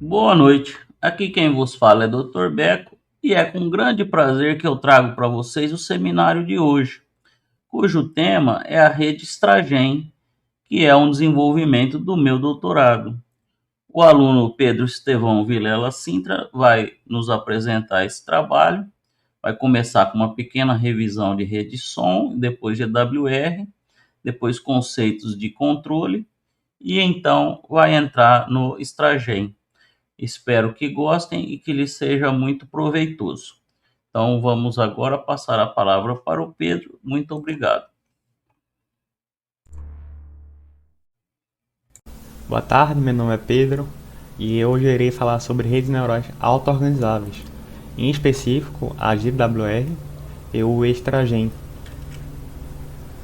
Boa noite. Aqui quem vos fala é Dr. Beco e é com grande prazer que eu trago para vocês o seminário de hoje, cujo tema é a rede Stragen, que é um desenvolvimento do meu doutorado. O aluno Pedro Estevão Vilela Sintra vai nos apresentar esse trabalho, vai começar com uma pequena revisão de rede som, depois de EWR, depois conceitos de controle e então vai entrar no Stragen. Espero que gostem e que lhes seja muito proveitoso. Então, vamos agora passar a palavra para o Pedro. Muito obrigado. Boa tarde, meu nome é Pedro e hoje eu irei falar sobre redes neurais auto-organizáveis, em específico a GWR e o Extragen.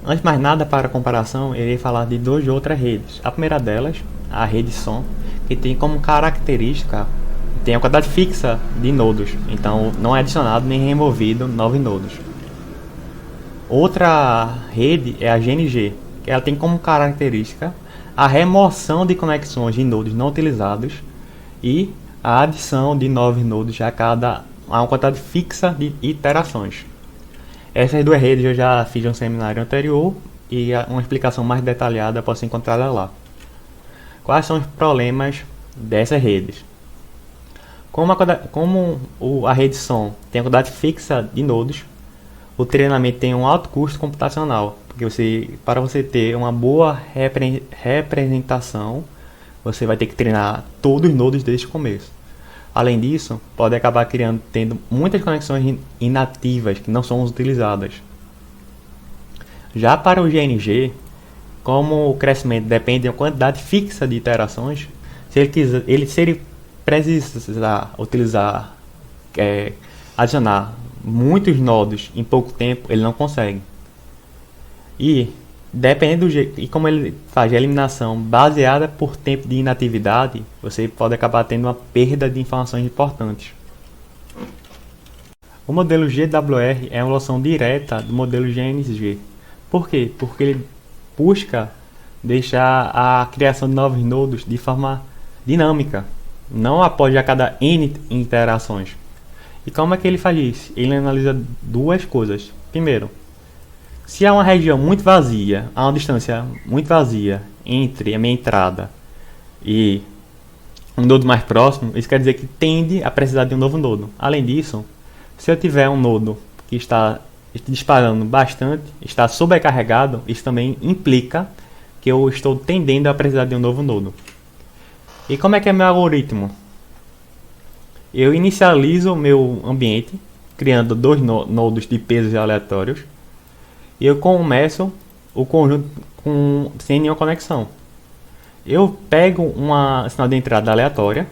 Antes de mais nada, para comparação, irei falar de duas outras redes. A primeira delas, a rede SOM, que tem como característica tem a quantidade fixa de nodos, então não é adicionado nem removido novos nodos. Outra rede é a GNG, que ela tem como característica a remoção de conexões de nodos não utilizados e a adição de novos nodos a uma quantidade fixa de iterações. Essas duas redes eu já fiz um seminário anterior e uma explicação mais detalhada pode ser encontrada lá. Quais são os problemas dessas redes? A rede SOM tem a quantidade fixa de nodos, o treinamento tem um alto custo computacional, porque para você ter uma boa representação, você vai ter que treinar todos os nodos desde o começo. Além disso, pode acabar tendo muitas conexões inativas que não são utilizadas. Já para o GNG, como o crescimento depende de uma quantidade fixa de iterações, se ele precisar adicionar muitos nodos em pouco tempo, ele não consegue. E dependendo do jeito e como ele faz a eliminação baseada por tempo de inatividade, você pode acabar tendo uma perda de informações importantes. O modelo GWR é uma evolução direta do modelo GNG. Por quê? Porque ele busca deixar a criação de novos nodos de forma dinâmica, não após a cada N interações. E como é que ele faz isso? Ele analisa duas coisas. Primeiro, se há uma região muito vazia, há uma distância muito vazia entre a minha entrada e um nodo mais próximo, isso quer dizer que tende a precisar de um novo nodo. Além disso, se eu tiver um nodo que está disparando bastante, está sobrecarregado, isso também implica que eu estou tendendo a precisar de um novo nodo. E como é que é meu algoritmo? Eu inicializo o meu ambiente, criando dois nodos de pesos aleatórios, e eu começo o conjunto sem nenhuma conexão. Eu pego uma sinal de entrada aleatória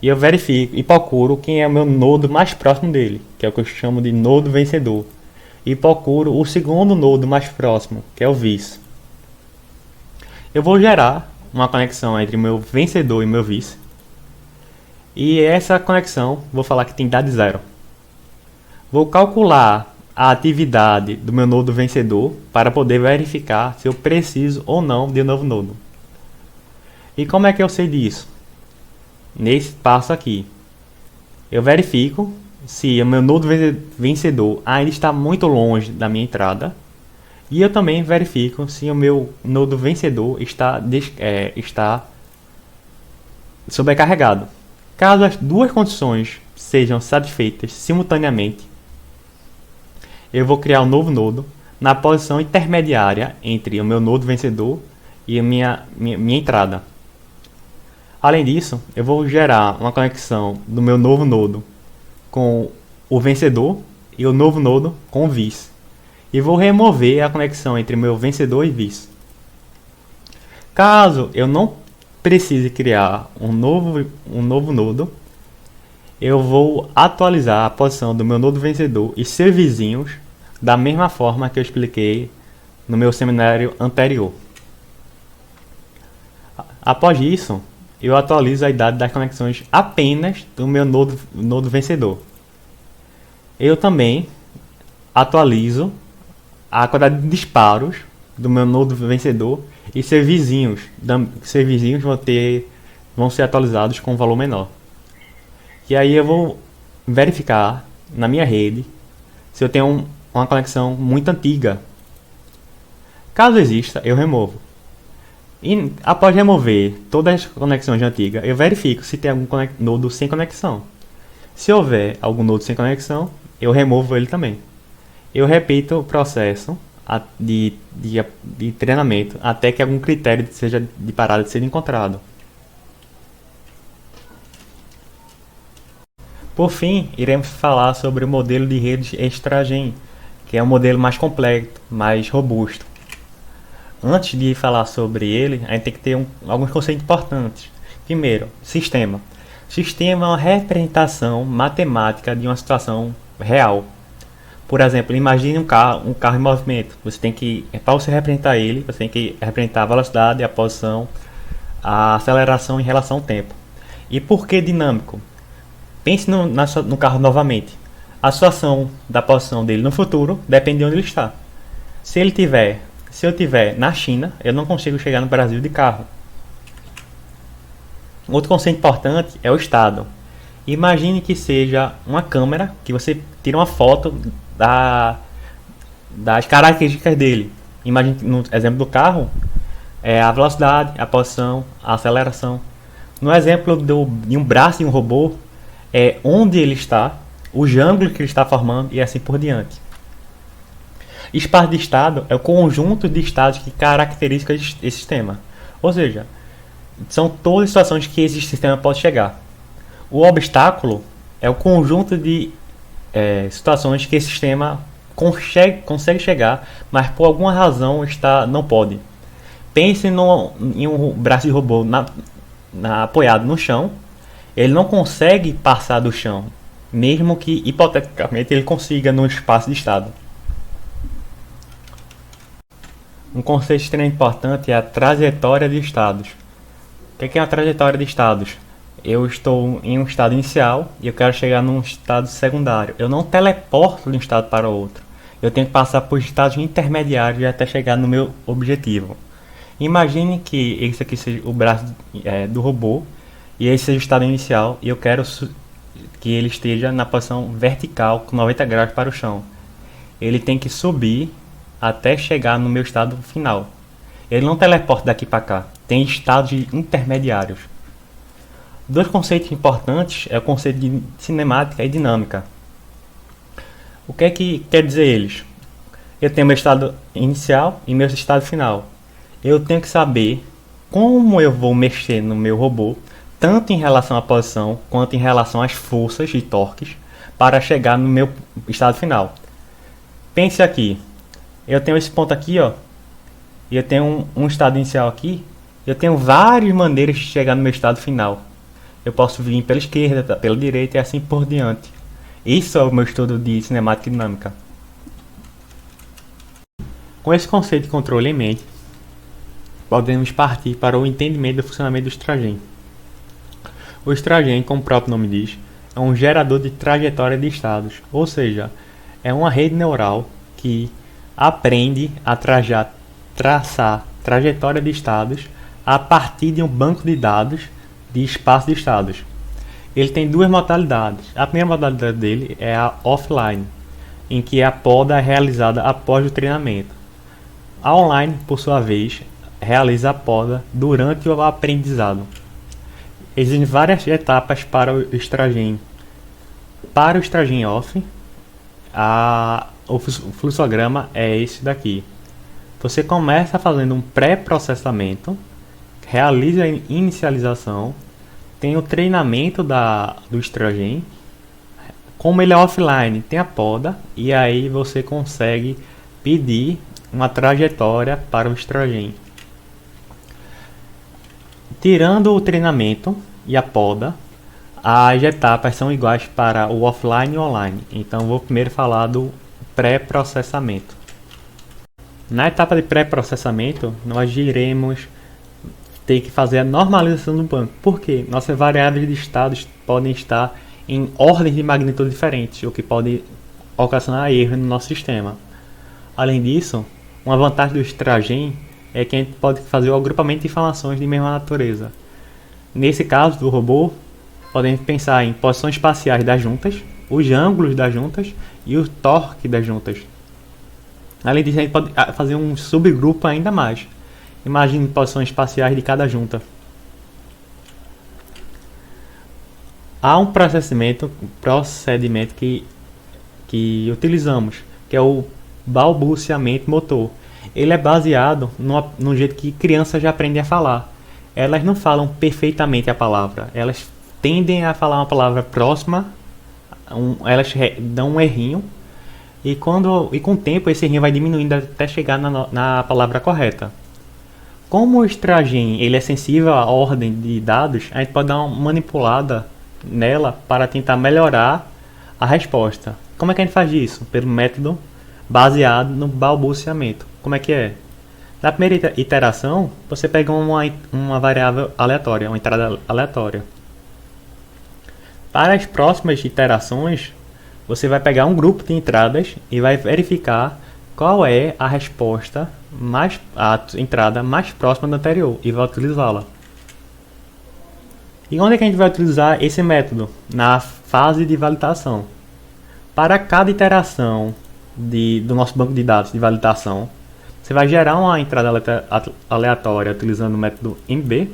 e eu verifico e procuro quem é o meu nodo mais próximo dele, que é o que eu chamo de nodo vencedor. E procuro o segundo nodo mais próximo, que é o vice. Eu vou gerar uma conexão entre o meu vencedor e o meu vice. E essa conexão, vou falar que tem idade zero. Vou calcular a atividade do meu nodo vencedor para poder verificar se eu preciso ou não de um novo nodo. E como é que eu sei disso? Nesse passo aqui, eu verifico se o meu nodo vencedor ainda está muito longe da minha entrada, e eu também verifico se o meu nodo vencedor está sobrecarregado. Caso as duas condições sejam satisfeitas simultaneamente, eu vou criar um novo nodo na posição intermediária entre o meu nodo vencedor e a minha entrada. Além disso, eu vou gerar uma conexão do meu novo nodo com o vencedor e o novo nodo com o vice. E vou remover a conexão entre meu vencedor e vice. Caso eu não precise criar um novo nodo, eu vou atualizar a posição do meu nodo vencedor e seus vizinhos da mesma forma que eu expliquei no meu seminário anterior. Após isso, eu atualizo a idade das conexões apenas do meu nodo vencedor. Eu também atualizo a quantidade de disparos do meu nodo vencedor e seus vizinhos. Seus vizinhos vão ter vão ser atualizados com um valor menor. E aí eu vou verificar na minha rede se eu tenho uma conexão muito antiga. Caso exista, eu removo. E após remover todas as conexões antigas, eu verifico se tem algum nodo sem conexão. Se houver algum nodo sem conexão, eu removo ele também. Eu repito o processo de treinamento até que algum critério seja de parada de ser encontrado. Por fim, iremos falar sobre o modelo de redes extra-gen, que é um modelo mais completo, mais robusto. Antes de falar sobre ele, a gente tem que ter alguns conceitos importantes. Primeiro, sistema. Sistema é uma representação matemática de uma situação real. Por exemplo, imagine um carro em movimento. Para você representar ele, você tem que representar a velocidade, a posição, a aceleração em relação ao tempo. E por que dinâmico? Pense no carro novamente. A situação da posição dele no futuro depende de onde ele está. Se eu estiver na China, eu não consigo chegar no Brasil de carro. Outro conceito importante é o estado. Imagine que seja uma câmera que você tira uma foto das características dele. Imagine que no exemplo do carro, a velocidade, a posição, a aceleração. No exemplo de um braço de um robô, é onde ele está, os ângulos que ele está formando e assim por diante. Espaço de estado é o conjunto de estados que caracterizam esse sistema. Ou seja, são todas as situações que esse sistema pode chegar. O obstáculo é o conjunto de situações que esse sistema consegue chegar, mas por alguma razão não pode. Pense em um braço de robô apoiado no chão. Ele não consegue passar do chão, mesmo que hipoteticamente ele consiga no espaço de estado. Um conceito extremamente importante é a trajetória de estados. O que é uma trajetória de estados? Eu estou em um estado inicial e eu quero chegar num estado secundário. Eu não teleporto de um estado para outro. Eu tenho que passar por estados intermediários até chegar no meu objetivo. Imagine que esse aqui seja o braço do robô e esse seja o estado inicial e eu quero que ele esteja na posição vertical com 90 graus para o chão. Ele tem que subir até chegar no meu estado final. Ele não teleporta daqui para cá. Tem estados intermediários. Dois conceitos importantes é o conceito de cinemática e dinâmica. O que é que quer dizer eles? Eu tenho meu estado inicial e meu estado final. Eu tenho que saber como eu vou mexer no meu robô, tanto em relação à posição quanto em relação às forças e torques, para chegar no meu estado final. Pense aqui. Eu tenho esse ponto aqui, ó, e eu tenho um estado inicial aqui. Eu tenho várias maneiras de chegar no meu estado final. Eu posso vir pela esquerda, pela direita e assim por diante. Isso é o meu estudo de cinemática e dinâmica. Com esse conceito de controle em mente, podemos partir para o entendimento do funcionamento do extra-gen. O extra-gen, como o próprio nome diz, é um gerador de trajetória de estados, ou seja, é uma rede neural que aprende a traçar trajetória de estados a partir de um banco de dados de espaço de estados. Ele tem duas modalidades. A primeira modalidade dele é a offline, em que a poda é realizada após o treinamento. A online, por sua vez, realiza a poda durante o aprendizado. Existem várias etapas para o extra-gen. Para o extra-gen off, o fluxograma é esse daqui. Você começa fazendo um pré-processamento, realiza a inicialização, tem o treinamento do extra-gen. Como ele é offline, tem a poda, e aí você consegue pedir uma trajetória para o extra-gen. Tirando o treinamento e a poda, as etapas são iguais para o offline e o online. Então vou primeiro falar do pré-processamento. Na etapa de pré-processamento, nós iremos ter que fazer a normalização do banco. Por quê? Nossas variáveis de estados podem estar em ordens de magnitude diferentes, o que pode ocasionar erros no nosso sistema. Além disso, uma vantagem do extra-gen é que a gente pode fazer o agrupamento de informações de mesma natureza. Nesse caso do robô, podemos pensar em posições espaciais das juntas, os ângulos das juntas e o torque das juntas. Além disso, a gente pode fazer um subgrupo ainda mais. Imagine posições espaciais de cada junta. Há um procedimento que utilizamos, que é o balbuciamento motor. Ele é baseado no jeito que crianças já aprendem a falar. Elas não falam perfeitamente a palavra, elas tendem a falar uma palavra próxima, elas dão um errinho, e com o tempo esse errinho vai diminuindo até chegar na palavra correta. Como o Stragen ele é sensível à ordem de dados, a gente pode dar uma manipulada nela para tentar melhorar a resposta. Como é que a gente faz isso? Pelo método baseado no balbuciamento. Como é que é? Na primeira iteração, você pega uma variável aleatória, uma entrada aleatória. Para as próximas iterações, você vai pegar um grupo de entradas e vai verificar qual é a resposta a entrada mais próxima da anterior e vai utilizá-la. E onde é que a gente vai utilizar esse método? Na fase de validação. Para cada iteração do nosso banco de dados de validação, você vai gerar uma entrada aleatória utilizando o método MB,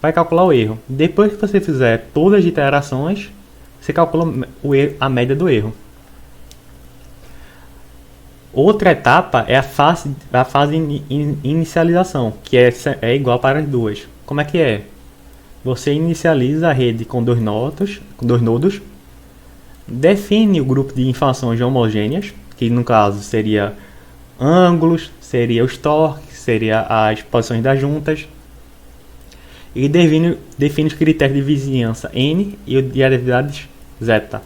vai calcular o erro. Depois que você fizer todas as iterações, você calcula a média do erro. Outra etapa é a fase de inicialização, que é igual para as duas. Como é que é? Você inicializa a rede com dois nodos, define o grupo de informações homogêneas, que no caso seria ângulos, seria os torques, seria as posições das juntas, e define os critérios de vizinhança N e a atividades Z.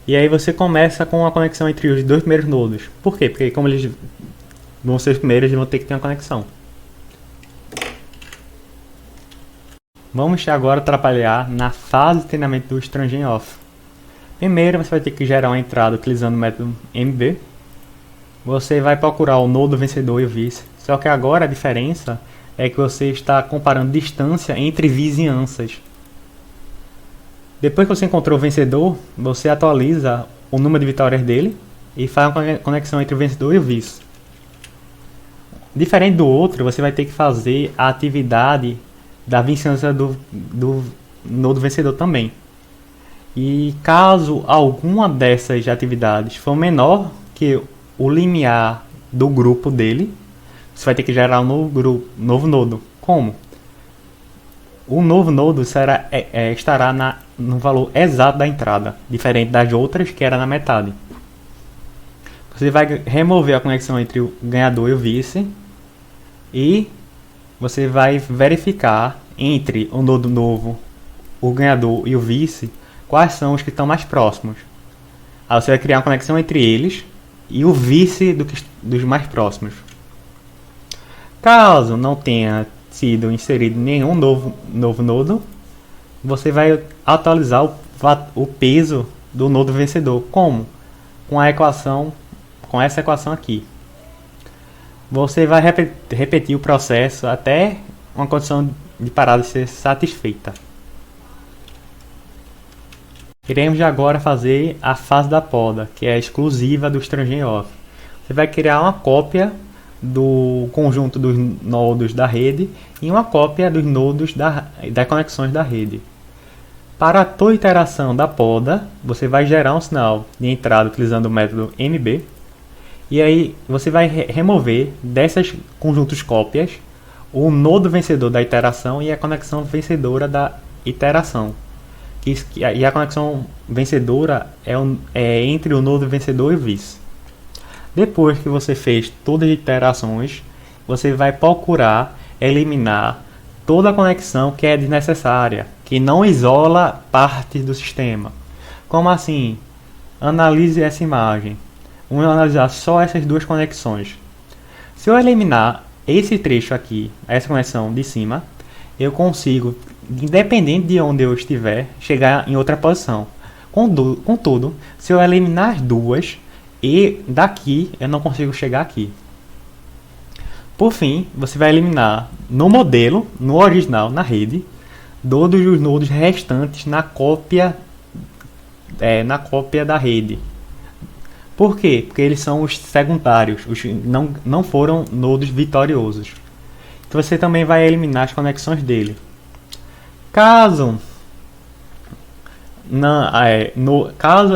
E aí você começa com a conexão entre os dois primeiros nodos. Por quê? Porque como eles vão ser os primeiros, eles vão ter que ter uma conexão. Vamos agora trabalhar na fase de treinamento do StrangEnOff. Primeiro você vai ter que gerar uma entrada utilizando o método MB. Você vai procurar o nodo vencedor e o vice. Só que agora a diferença é que você está comparando distância entre vizinhanças. Depois que você encontrou o vencedor, você atualiza o número de vitórias dele e faz uma conexão entre o vencedor e o vice. Diferente do outro, você vai ter que fazer a atividade da vizinhança do nodo vencedor também. E caso alguma dessas atividades for menor que o limiar do grupo dele, você vai ter que gerar um novo nodo. Como? O novo nodo estará no valor exato da entrada, diferente das outras que era na metade. Você vai remover a conexão entre o ganhador e o vice e você vai verificar entre o nodo novo, o ganhador e o vice quais são os que estão mais próximos. Aí você vai criar uma conexão entre eles e o vice dos mais próximos. Caso não tenha sido inserido nenhum novo nodo, você vai atualizar o peso do nodo vencedor. Como? Com essa equação aqui. Você vai repetir o processo até uma condição de parada ser satisfeita. Iremos agora fazer a fase da poda, que é exclusiva do StrangEnOff. Você vai criar uma cópia do conjunto dos nodos da rede e uma cópia dos nodos das conexões da rede. Para toda iteração da poda, você vai gerar um sinal de entrada utilizando o método MB. E aí você vai remover dessas conjuntos cópias o nodo vencedor da iteração e a conexão vencedora da iteração. E a conexão vencedora é entre o nodo vencedor e o vice. Depois que você fez todas as iterações, você vai procurar eliminar toda a conexão que é desnecessária, que não isola partes do sistema. Como assim? Analise essa imagem. Vamos analisar só essas duas conexões. Se eu eliminar esse trecho aqui, essa conexão de cima, eu consigo, independente de onde eu estiver, chegar em outra posição. Contudo, se eu eliminar as duas, e daqui eu não consigo chegar aqui. Por fim, você vai eliminar no modelo, no original, na rede, todos os nodos restantes na cópia da rede. Por quê? Porque eles são os secundários, não foram nodos vitoriosos. Então você também vai eliminar as conexões dele. Caso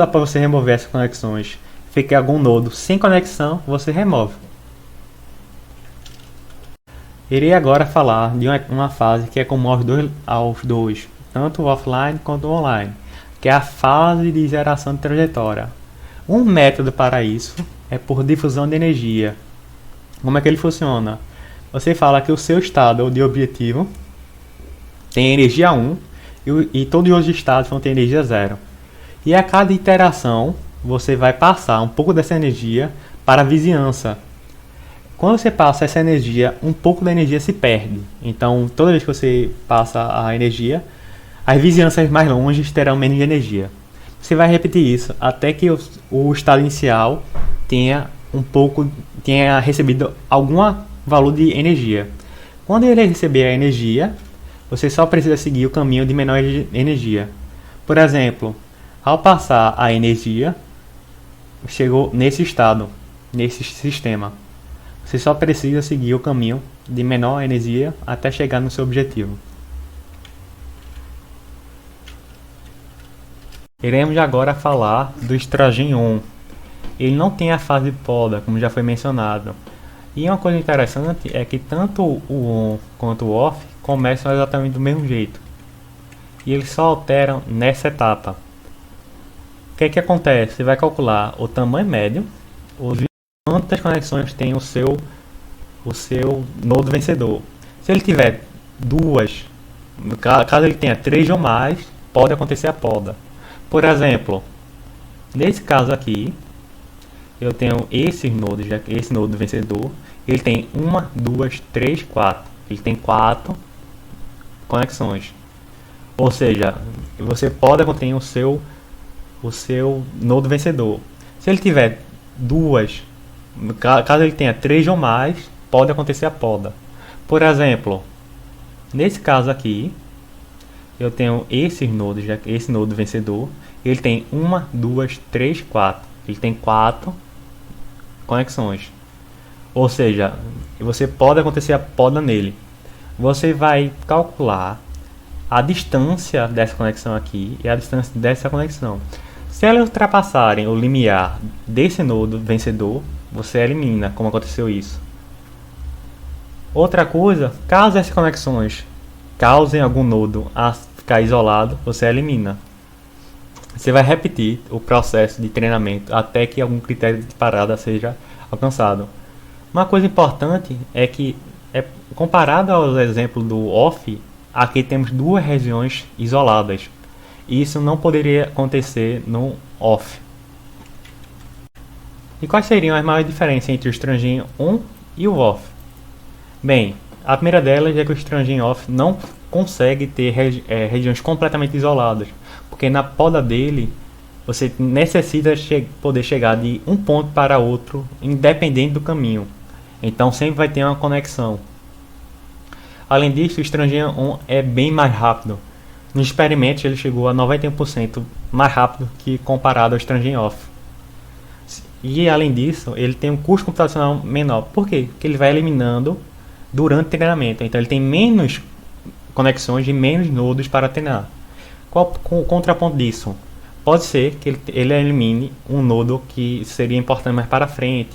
após você remover essas conexões fique algum nodo sem conexão, você remove. Irei agora falar de uma fase que é comum aos dois, tanto o offline quanto o online, que é a fase de geração de trajetória. Um método para isso é por difusão de energia. Como é que ele funciona? Você fala que o seu estado de objetivo tem energia 1 e todos os outros estados vão ter energia 0. E a cada iteração você vai passar um pouco dessa energia para a vizinhança. Quando você passa essa energia, um pouco da energia se perde. Então, toda vez que você passa a energia, as vizinhanças mais longe terão menos energia. Você vai repetir isso até que o estado inicial tenha recebido algum valor de energia. Quando ele receber a energia, você só precisa seguir o caminho de menor energia. Por exemplo, ao passar a energia, chegou nesse estado, nesse sistema. Você só precisa seguir o caminho de menor energia até chegar no seu objetivo. Iremos agora falar do Estrogen 1. Ele não tem a fase de poda, como já foi mencionado. E uma coisa interessante é que tanto o on quanto o off começam exatamente do mesmo jeito. E eles só alteram nessa etapa. O que acontece? Você vai calcular o tamanho médio, quantas conexões tem o seu nodo vencedor. Se ele tiver duas, caso ele tenha 3 ou mais, pode acontecer a poda. Por exemplo, nesse caso aqui, eu tenho esse nodo vencedor, ele tem 1, 2, 3, 4. Ele tem 4 conexões. Ou seja, você pode ter o seu nodo vencedor. Se ele tiver duas, caso ele tenha 3 ou mais, pode acontecer a poda. Por exemplo, nesse caso aqui, eu tenho esse nodo vencedor, ele tem 1, 2, 3, 4. Ele tem 4 conexões. Ou seja, você pode acontecer a poda nele. Você vai calcular a distância dessa conexão aqui e a distância dessa conexão. Se elas ultrapassarem o limiar desse nodo vencedor, você elimina, como aconteceu isso. Outra coisa, caso essas conexões causem algum nodo a ficar isolado, você elimina. Você vai repetir o processo de treinamento até que algum critério de parada seja alcançado. Uma coisa importante é que, comparado aos exemplos do off, aqui temos duas regiões isoladas. Isso não poderia acontecer no off. E quais seriam as maiores diferenças entre o Estrogen on e o off? Bem, a primeira delas é que o Estrogen off não consegue ter regiões completamente isoladas, porque na poda dele você necessita poder chegar de um ponto para outro, independente do caminho. Então sempre vai ter uma conexão. Além disso, o Estrogen on é bem mais rápido. Nos experimentos ele chegou a 91% mais rápido que comparado ao Estrogen off. E além disso, ele tem um custo computacional menor. Por quê? Porque ele vai eliminando durante o treinamento. Então ele tem menos conexões e menos nodos para treinar. Qual o contraponto disso? Pode ser que ele elimine um nodo que seria importante mais para frente.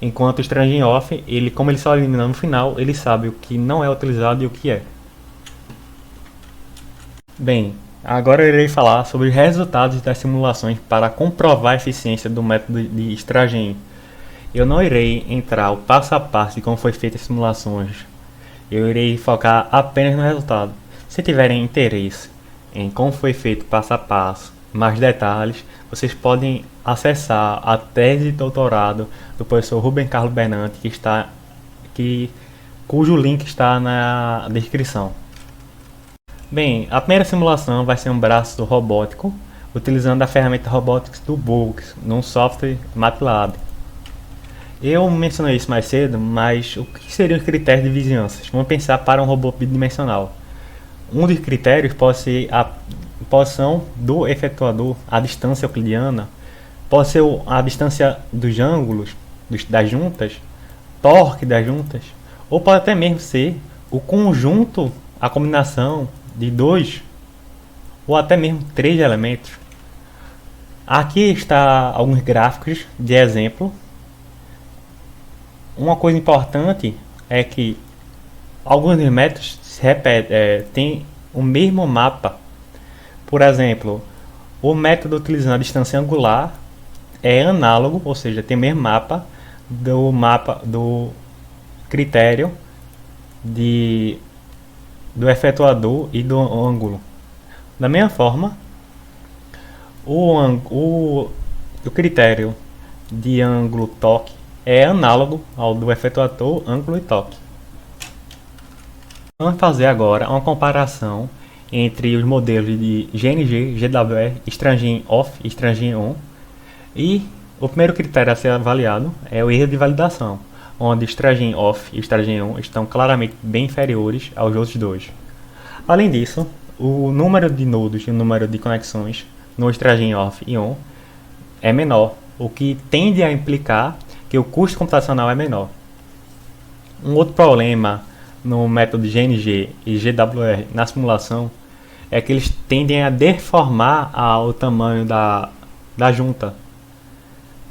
Enquanto o Estrogen off, como ele só elimina no final, ele sabe o que não é utilizado e o que é. Bem, agora eu irei falar sobre os resultados das simulações para comprovar a eficiência do método de Estrogen. Eu não irei entrar o passo a passo de como foi feita as simulações. Eu irei focar apenas no resultado. Se tiverem interesse em como foi feito passo a passo, mais detalhes, vocês podem acessar a tese de doutorado do professor Rubem Carlos Bernanke, cujo link está na descrição. Bem, a primeira simulação vai ser um braço robótico, utilizando a ferramenta Robotics do Bugs, num software MATLAB. Eu mencionei isso mais cedo, mas o que seriam os critérios de vizinhança? Vamos pensar para um robô bidimensional. Um dos critérios pode ser a posição do efetuador, a distância euclidiana, pode ser a distância dos ângulos das juntas, torque das juntas, ou pode até mesmo ser o conjunto, a combinação de dois ou até mesmo três elementos. Aqui está alguns gráficos de exemplo. Uma coisa importante é que alguns dos métodos se repetem, têm o mesmo mapa. Por exemplo, o método utilizando a distância angular é análogo, ou seja, tem o mesmo mapa do critério do efetuador e do ângulo. Da mesma forma, o critério de ângulo toque é análogo ao do efetuador, ângulo e toque. Vamos fazer agora uma comparação entre os modelos de GNG, GWR, Strange Off e Strange On. E o primeiro critério a ser avaliado é o erro de validação, onde Strange Off e Strange On estão claramente bem inferiores aos outros dois. Além disso, o número de nodos e o número de conexões no Strange Off e On é menor, o que tende a implicar que o custo computacional é menor. Um outro problema no método GNG e GWR na simulação é que eles tendem a deformar o tamanho da junta.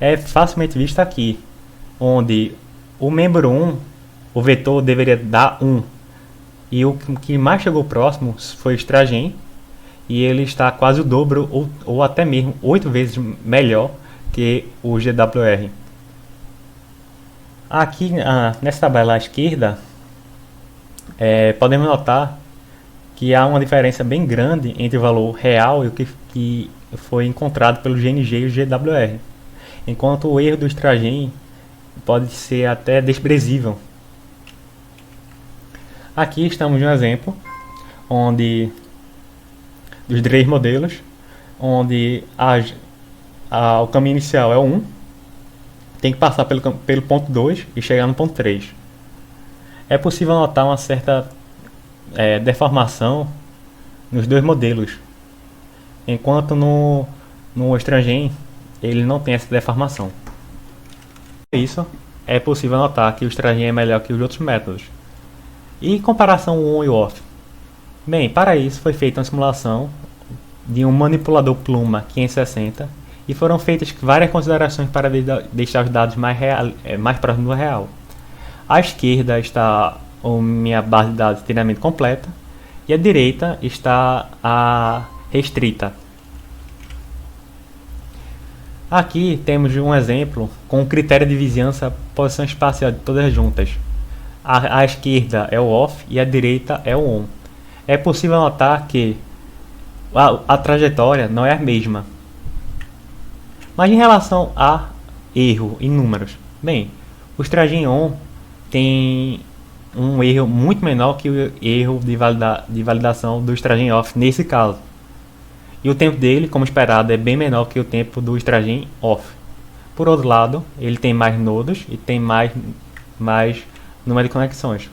É facilmente visto aqui, onde o membro 1, o vetor deveria dar 1, e o que mais chegou próximo foi o Stragen, e ele está quase o dobro ou até mesmo 8 vezes melhor que o GWR. Aqui nessa tabela à esquerda, podemos notar que há uma diferença bem grande entre o valor real e o que foi encontrado pelo GNG e o GWR, enquanto o erro do Stragen pode ser até desprezível. Aqui estamos em um exemplo onde dos três modelos, onde o caminho inicial é o 1, tem que passar pelo ponto 2 e chegar no ponto 3. É possível notar uma certa deformação nos dois modelos, enquanto no Stragen ele não tem essa deformação. Por isso, é possível notar que o Stragen é melhor que os outros métodos. E comparação on e off? Bem, para isso foi feita uma simulação de um manipulador Pluma 560 e foram feitas várias considerações para deixar os dados mais próximos do real. À esquerda está a minha base de dados de treinamento completa e à direita está a restrita. Aqui temos um exemplo com o critério de vizinhança posição espacial de todas as juntas. À esquerda é o off e à direita é o on. É possível notar que a trajetória não é a mesma. Mas em relação a erro em números, bem, o Stragen On tem um erro muito menor que o erro de validação do Stragen Off nesse caso. E o tempo dele, como esperado, é bem menor que o tempo do Stragen Off. Por outro lado, ele tem mais nodos e tem mais número de conexões.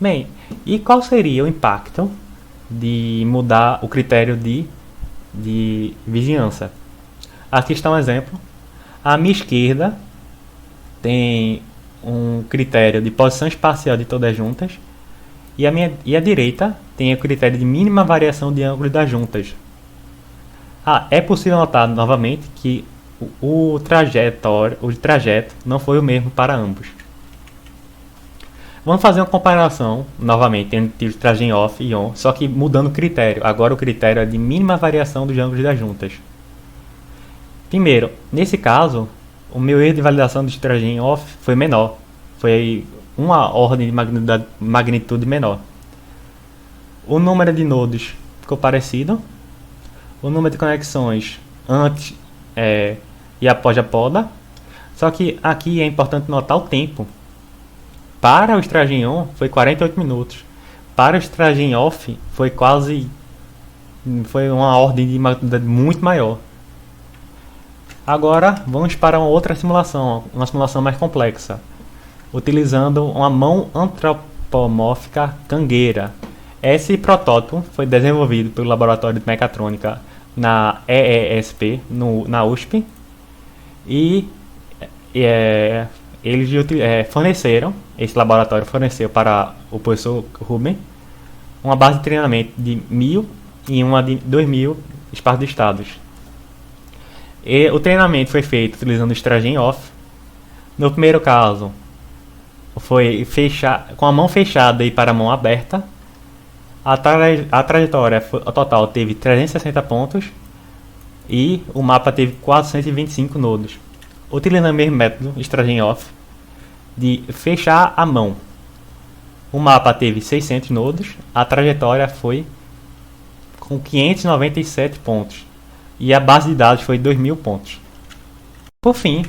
Bem, e qual seria o impacto de mudar o critério de vizinhança? Aqui está um exemplo. À minha esquerda tem um critério de posição espacial de todas as juntas e à direita tem o critério de mínima variação de ângulo das juntas. É possível notar novamente que o trajeto não foi o mesmo para ambos. Vamos fazer uma comparação novamente entre o Stragen Off e On, só que mudando o critério. Agora o critério é de mínima variação dos ângulos das juntas. Primeiro, nesse caso, o meu erro de validação do Stragen Off foi menor. Foi uma ordem de magnitude menor. O número de nodos ficou parecido. O número de conexões antes e após a poda. Só que aqui é importante notar o tempo. Para o Stragen On foi 48 minutos. Para o Stragen Off foi uma ordem de magnitude muito maior. Agora vamos para uma outra simulação, uma simulação mais complexa, utilizando uma mão antropomórfica cangueira. Esse protótipo foi desenvolvido pelo Laboratório de Mecatrônica na EESP, na USP, e eles forneceram, esse laboratório forneceu para o professor Ruben uma base de treinamento de 1.000 e uma de 2.000 espaços estados. E o treinamento foi feito utilizando o Stragen Off. No primeiro caso, foi com a mão fechada e para a mão aberta. A trajetória total teve 360 pontos e o mapa teve 425 nodos. Utilizando o mesmo método, Stragen Off, de fechar a mão. O mapa teve 600 nodos, a trajetória foi com 597 pontos e a base de dados foi 2.000 pontos. Por fim,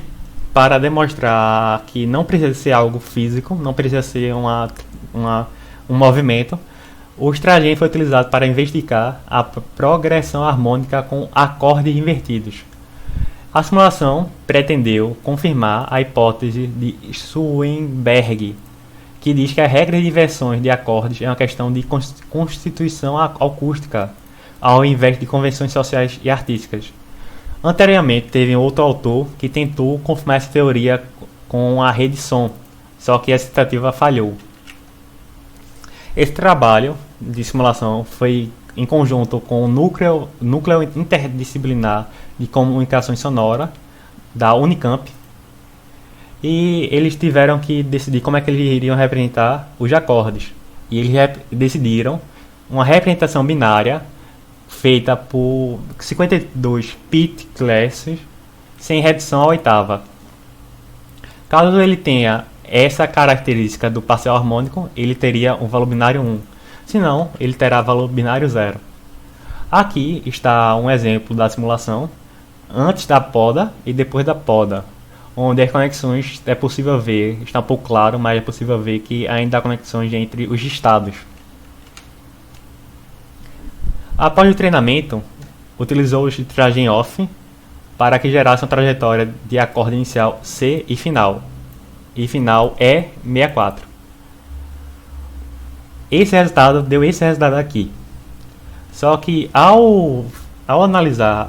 para demonstrar que não precisa ser algo físico, não precisa ser um movimento, o Stragen foi utilizado para investigar a progressão harmônica com acordes invertidos. A simulação pretendeu confirmar a hipótese de Schoenberg, que diz que a regra de inversões de acordes é uma questão de constituição acústica, ao invés de convenções sociais e artísticas. Anteriormente, teve outro autor que tentou confirmar essa teoria com a rede som, só que essa tentativa falhou. Esse trabalho de simulação foi em conjunto com o núcleo interdisciplinar de comunicações sonora da Unicamp, e eles tiveram que decidir como é que eles iriam representar os acordes. E eles decidiram uma representação binária feita por 52 Pit classes sem redução à oitava. Caso ele tenha essa característica do parcial harmônico, ele teria um valor binário 1. Senão, ele terá valor binário 0. Aqui está um exemplo da simulação antes da poda e depois da poda, onde as conexões é possível ver, está um pouco claro, mas é possível ver que ainda há conexões entre os estados. Após o treinamento, utilizou o Stragen Off para que gerasse uma trajetória de acorde inicial C e final E64. Deu esse resultado aqui. Só que ao analisar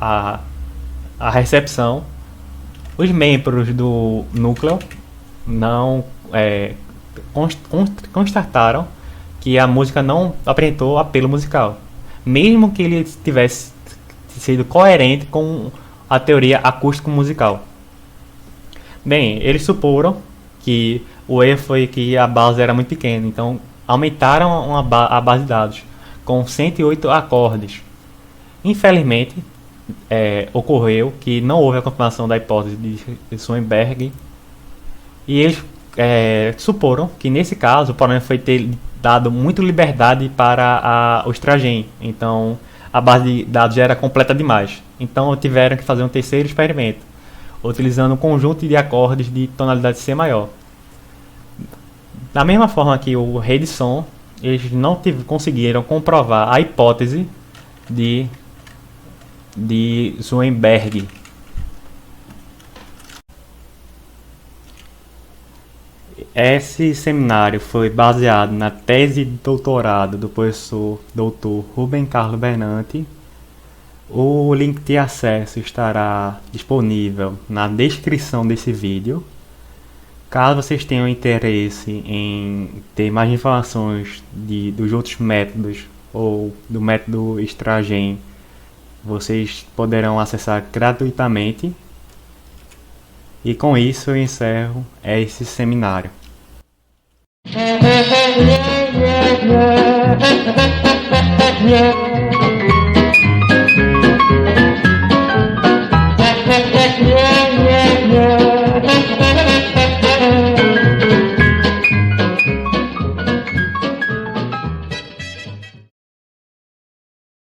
a recepção, os membros do núcleo não constataram que a música não apresentou apelo musical, mesmo que ele tivesse sido coerente com a teoria acústico-musical. Bem, eles suporam que o erro foi que a base era muito pequena, então aumentaram a base de dados com 108 acordes. Infelizmente, ocorreu que não houve a confirmação da hipótese de Schoenberg, e eles suporam que nesse caso o problema foi ter dado muita liberdade para o Stragen, então a base de dados já era completa demais. Então tiveram que fazer um terceiro experimento, utilizando um conjunto de acordes de tonalidade C maior. Da mesma forma que o rede som, eles não conseguiram comprovar a hipótese de Schoenberg. Esse seminário foi baseado na tese de doutorado do professor Dr. Rubem Carlos Bernanti. O link de acesso estará disponível na descrição desse vídeo. Caso vocês tenham interesse em ter mais informações dos outros métodos ou do método Stragen, vocês poderão acessar gratuitamente. E com isso eu encerro esse seminário. Yeah.